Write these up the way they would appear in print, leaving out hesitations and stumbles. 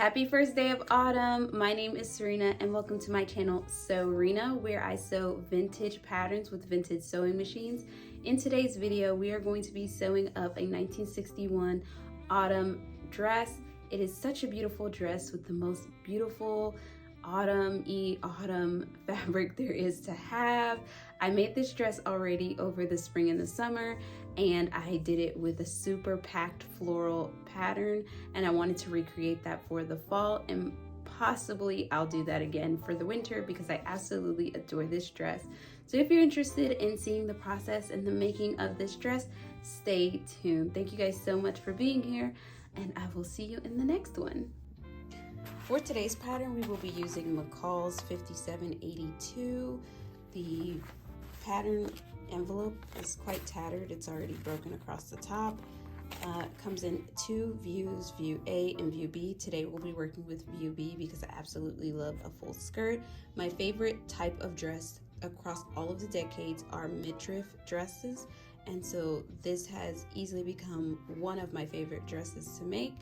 Happy first day of autumn. My name is Serena and welcome to my channel SewRena, where I sew vintage patterns with vintage sewing machines. In today's video, we are going to be sewing up a 1961 autumn dress. It is such a beautiful dress with the most beautiful autumn fabric there is to have. I made this dress already over the spring and the summer, and I did it with a super packed floral pattern, and I wanted to recreate that for the fall, and possibly I'll do that again for the winter because I absolutely adore this dress. So if you're interested in seeing the process and the making of this dress, stay tuned. Thank you guys so much for being here, and I will see you in the next one. For today's pattern, we will be using McCall's 5782. The pattern envelope is quite tattered. It's already broken across the top. Comes in two views, view A and view B. Today we'll be working with view B because I absolutely love a full skirt. My favorite type of dress across all of the decades are midriff dresses, and so this has easily become one of my favorite dresses to make.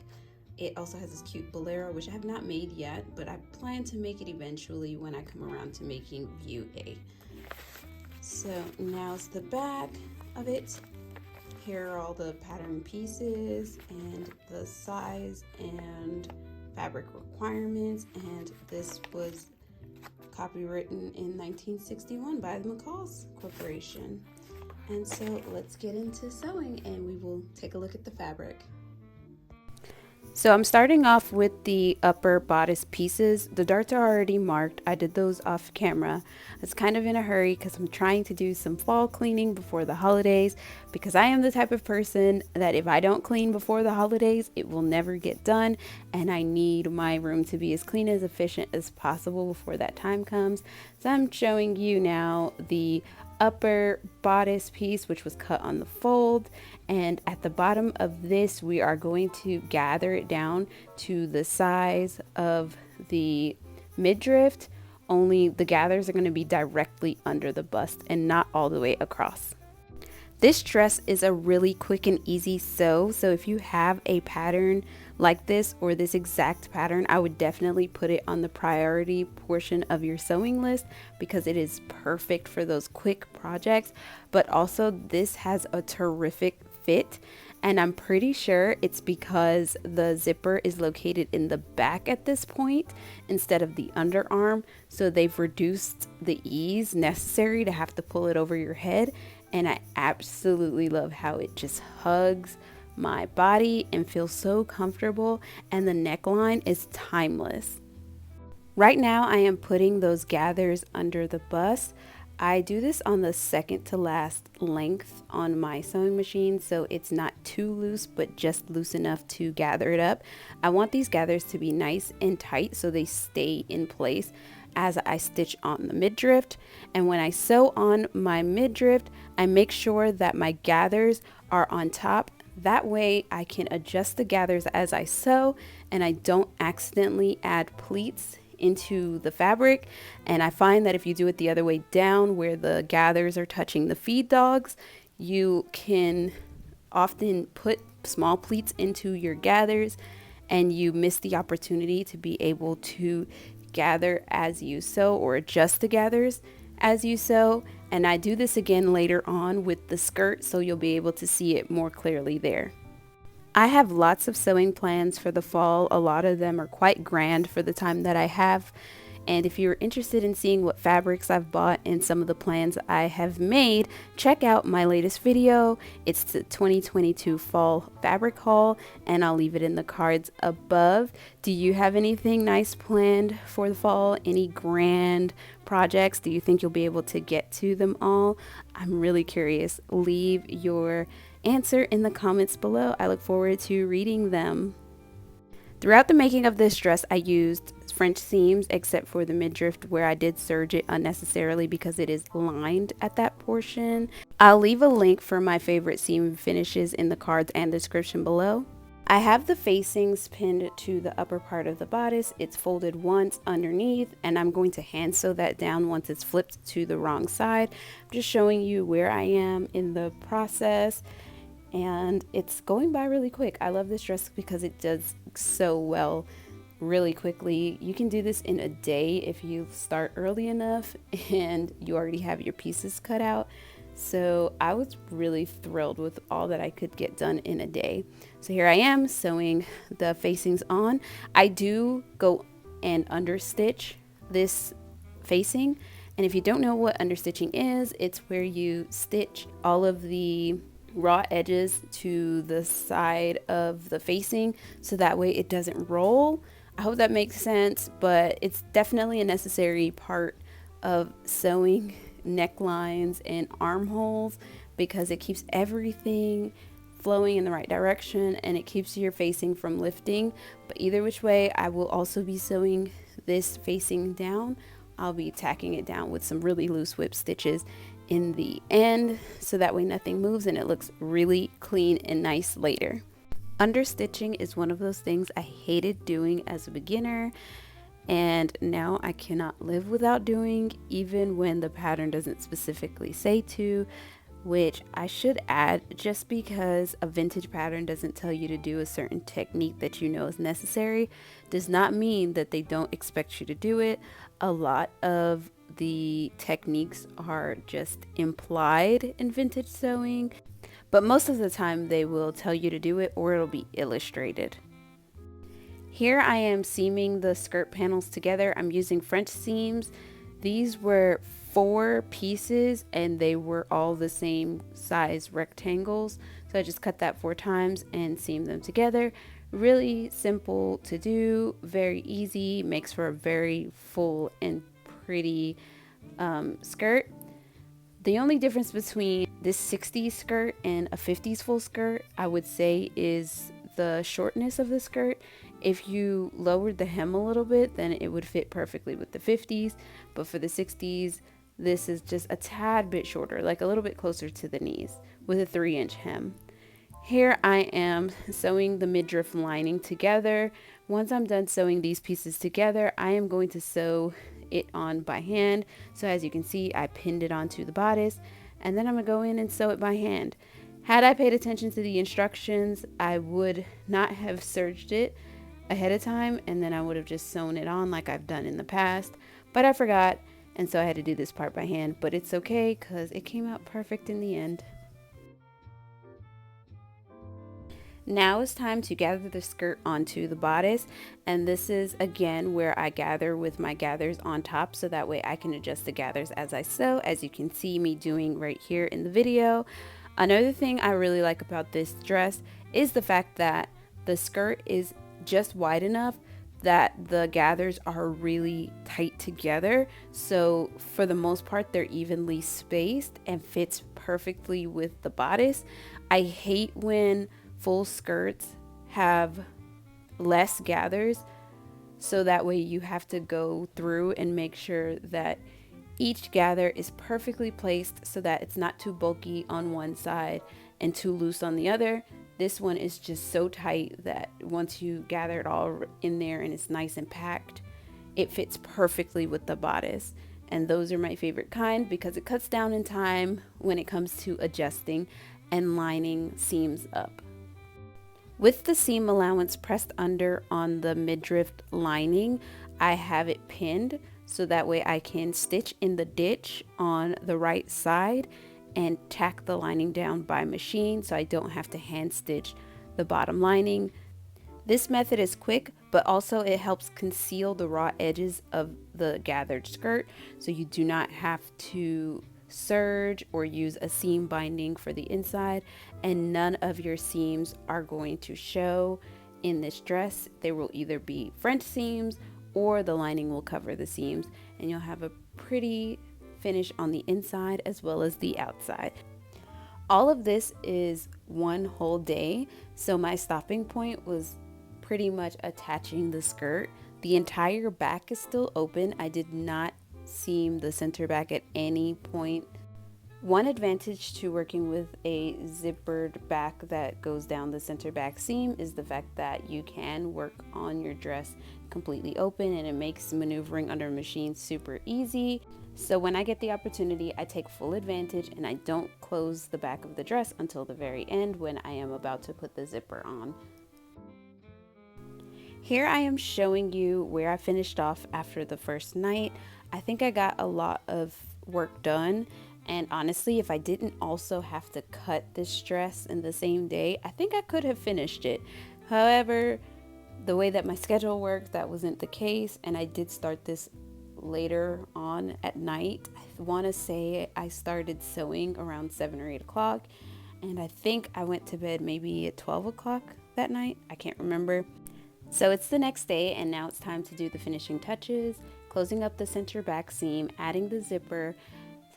It also has this cute bolero, which I have not made yet, but I plan to make it eventually when I come around to making view A. So now's the back of it. Here are all the pattern pieces and the size and fabric requirements, and this was copywritten in 1961 by the McCall's Corporation. And so let's get into sewing and we will take a look at the fabric. So I'm starting off with the upper bodice pieces. The darts are already marked. I did those off camera. I was kind of in a hurry because I'm trying to do some fall cleaning before the holidays, because I am the type of person that if I don't clean before the holidays, it will never get done, and I need my room to be as clean as efficient as possible before that time comes. So I'm showing you now the upper bodice piece, which was cut on the fold, and at the bottom of this we are going to gather it down to the size of the midriff, only the gathers are going to be directly under the bust and not all the way across. This dress is a really quick and easy sew, so if you have a pattern like this or this exact pattern, I would definitely put it on the priority portion of your sewing list because it is perfect for those quick projects. But also this has a terrific fit, and I'm pretty sure it's because the zipper is located in the back at this point instead of the underarm, so they've reduced the ease necessary to have to pull it over your head. And I absolutely love how it just hugs my body and feels so comfortable, and the neckline is timeless. Right now I am putting those gathers under the bust. I do this on the second to last length on my sewing machine, so it's not too loose but just loose enough to gather it up. I want these gathers to be nice and tight so they stay in place as I stitch on the midriff. And when I sew on my midriff, I make sure that my gathers are on top. That way I can adjust the gathers as I sew and I don't accidentally add pleats into the fabric. And I find that if you do it the other way down, where the gathers are touching the feed dogs, you can often put small pleats into your gathers and you miss the opportunity to be able to gather as you sew or adjust the gathers as you sew. And I do this again later on with the skirt, so you'll be able to see it more clearly there. I have lots of sewing plans for the fall. A lot of them are quite grand for the time that I have. And if you're interested in seeing what fabrics I've bought and some of the plans I have made, check out my latest video. It's the 2022 fall fabric haul, and I'll leave it in the cards above. Do you have anything nice planned for the fall? Any grand projects? Do you think you'll be able to get to them all? I'm really curious. Leave your answer in the comments below. I look forward to reading them. Throughout the making of this dress, I used French seams except for the midriff, where I did serge it unnecessarily because it is lined at that portion. I'll leave a link for my favorite seam finishes in the cards and description below. I have the facings pinned to the upper part of the bodice. It's folded once underneath, and I'm going to hand sew that down once it's flipped to the wrong side. I'm just showing you where I am in the process, and it's going by really quick. I love this dress because it does so well really quickly. You can do this in a day if you start early enough and you already have your pieces cut out. So I was really thrilled with all that I could get done in a day. So here I am sewing the facings on. I do go and understitch this facing, and if you don't know what understitching is, it's where you stitch all of the raw edges to the side of the facing so that way it doesn't roll. I hope that makes sense, but it's definitely a necessary part of sewing necklines and armholes because it keeps everything flowing in the right direction and it keeps your facing from lifting. But either which way, I will also be sewing this facing down. I'll be tacking it down with some really loose whip stitches in the end so that way nothing moves and it looks really clean and nice later. Understitching is one of those things I hated doing as a beginner, and now I cannot live without doing, even when the pattern doesn't specifically say to, which I should add, just because a vintage pattern doesn't tell you to do a certain technique that you know is necessary does not mean that they don't expect you to do it. A lot of the techniques are just implied in vintage sewing, but most of the time they will tell you to do it or it'll be illustrated. Here I am seaming the skirt panels together. I'm using French seams. These were 4 pieces and they were all the same size rectangles. So I just cut that 4 times and seamed them together. Really simple to do, very easy, makes for a very full and pretty skirt. The only difference between this 60s skirt and a 50s full skirt, I would say, is the shortness of the skirt. If you lowered the hem a little bit, then it would fit perfectly with the 50s. But for the 60s, this is just a tad bit shorter, like a little bit closer to the knees with a 3-inch hem. Here I am sewing the midriff lining together. Once I'm done sewing these pieces together, I am going to sew it on by hand. So as you can see, I pinned it onto the bodice and then I'm gonna go in and sew it by hand. Had I paid attention to the instructions, I would not have serged it ahead of time and then I would have just sewn it on like I've done in the past, but I forgot, and so I had to do this part by hand. But it's okay because it came out perfect in the end. Now it's time to gather the skirt onto the bodice, and this is again where I gather with my gathers on top so that way I can adjust the gathers as I sew, as you can see me doing right here in the video. Another thing I really like about this dress is the fact that the skirt is just wide enough that the gathers are really tight together, so for the most part they're evenly spaced and fits perfectly with the bodice. I hate when full skirts have less gathers, so that way you have to go through and make sure that each gather is perfectly placed so that it's not too bulky on one side and too loose on the other. This one is just so tight that once you gather it all in there and it's nice and packed, it fits perfectly with the bodice. And those are my favorite kind because it cuts down in time when it comes to adjusting and lining seams up. With the seam allowance pressed under on the midriff lining, I have it pinned so that way I can stitch in the ditch on the right side and tack the lining down by machine so I don't have to hand stitch the bottom lining. This method is quick, but also it helps conceal the raw edges of the gathered skirt so you do not have to serge or use a seam binding for the inside, and none of your seams are going to show in this dress. They will either be French seams or the lining will cover the seams, and you'll have a pretty finish on the inside as well as the outside. All of this is one whole day, so my stopping point was pretty much attaching the skirt. The entire back is still open. I did not seam the center back at any point. One advantage to working with a zippered back that goes down the center back seam is the fact that you can work on your dress completely open, and it makes maneuvering under a machine super easy. So when I get the opportunity, I take full advantage and I don't close the back of the dress until the very end when I am about to put the zipper on. Here I am showing you where I finished off after the first night. I think I got a lot of work done, and honestly, if I didn't also have to cut this dress in the same day, I think I could have finished it. However, the way that my schedule worked, that wasn't the case, and I did start this later on at night. I want to say I started sewing around 7 or 8 o'clock, and I think I went to bed maybe at 12 o'clock that night. I can't remember. So it's the next day, and now it's time to do the finishing touches, closing up the center back seam, adding the zipper,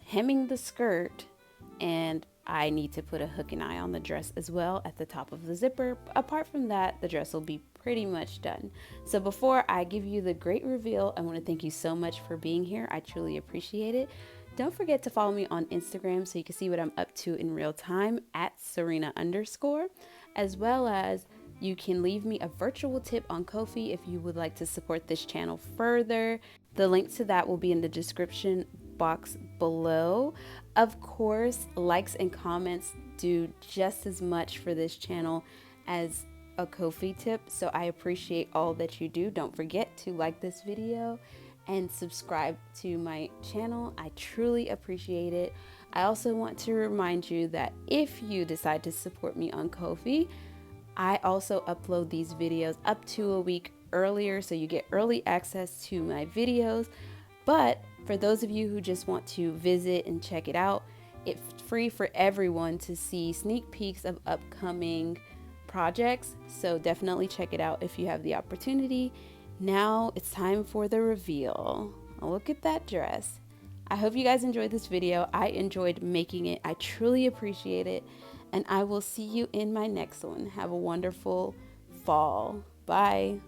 hemming the skirt, and I need to put a hook and eye on the dress as well at the top of the zipper. Apart from that, the dress will be pretty much done. So before I give you the great reveal, I want to thank you so much for being here. I truly appreciate it. Don't forget to follow me on Instagram so you can see what I'm up to in real time at @SewRena_, as well as you can leave me a virtual tip on Ko-fi if you would like to support this channel further. The link to that will be in the description box below. Of course, likes and comments do just as much for this channel as a Ko-fi tip, so I appreciate all that you do. Don't forget to like this video and subscribe to my channel. I truly appreciate it. I also want to remind you that if you decide to support me on Ko-fi, I also upload these videos up to a week earlier, so you get early access to my videos. But for those of you who just want to visit and check it out, it's free for everyone to see sneak peeks of upcoming projects. So definitely check it out if you have the opportunity. Now it's time for the reveal. Look at that dress. I hope you guys enjoyed this video. I enjoyed making it. I truly appreciate it. And I will see you in my next one. Have a wonderful fall. Bye.